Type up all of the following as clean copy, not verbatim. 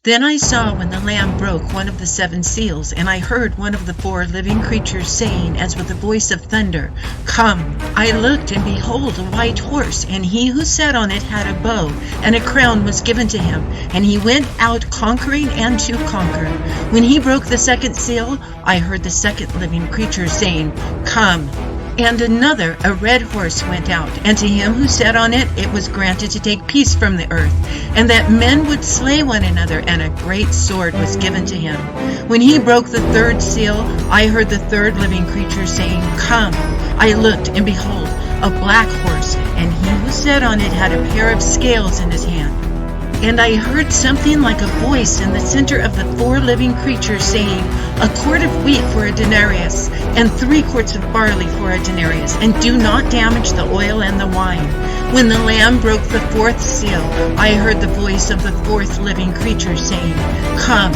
Then I saw when the Lamb broke one of the seven seals, and I heard one of the four living creatures saying, as with a voice of thunder, "Come!" I looked, and behold, a white horse, and he who sat on it had a bow, and a crown was given to him, and he went out conquering and to conquer. When he broke the second seal, I heard the second living creature saying, "Come!" And another, a red horse, went out, and to him who sat on it, it was granted to take peace from the earth, and that men would slay one another, and a great sword was given to him. When he broke the third seal, I heard the third living creature saying, "Come!" I looked, and behold, a black horse, and he who sat on it had a pair of scales in his hand. And I heard something like a voice in the center of the four living creatures saying, "A quart of wheat for a denarius, and 3 quarts of barley for a denarius, and do not damage the oil and the wine." When the Lamb broke the fourth seal, I heard the voice of the fourth living creature saying, "Come!"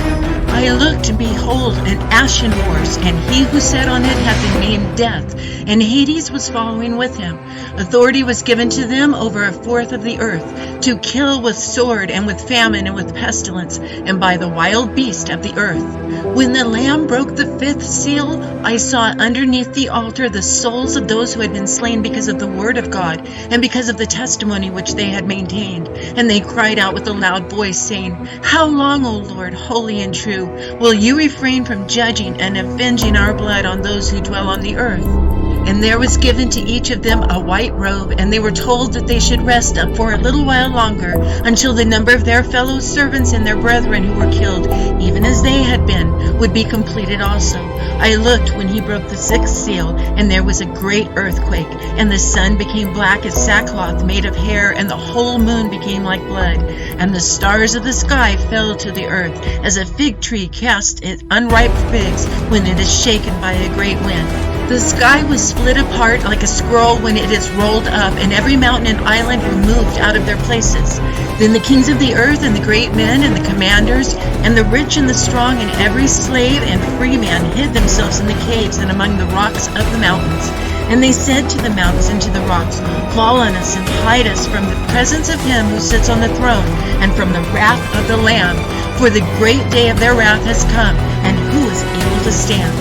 I looked, and behold, an ashen horse, and he who sat on it had the name Death, and Hades was following with him. Authority was given to them over a fourth of the earth, to kill with sword, and with famine, and with pestilence, and by the wild beast of the earth. When the Lamb broke the fifth seal, I saw underneath the altar the souls of those who had been slain because of the word of God, and because of the testimony which they had maintained. And they cried out with a loud voice, saying, "How long, O Lord, holy and true, will you refrain from judging and avenging our blood on those who dwell on the earth?" And there was given to each of them a white robe, and they were told that they should rest up for a little while longer, until the number of their fellow servants and their brethren who were killed, even as they had been, would be completed also. I looked when he broke the sixth seal, and there was a great earthquake, and the sun became black as sackcloth made of hair, and the whole moon became like blood, and the stars of the sky fell to the earth, as a fig tree casts its unripe figs when it is shaken by a great wind. The sky was split apart like a scroll when it is rolled up, and every mountain and island were moved out of their places. Then the kings of the earth, and the great men, and the commanders, and the rich and the strong, and every slave and free man hid themselves in the caves and among the rocks of the mountains. And they said to the mountains and to the rocks, "Fall on us and hide us from the presence of him who sits on the throne, and from the wrath of the Lamb. For the great day of their wrath has come, and who is able to stand?"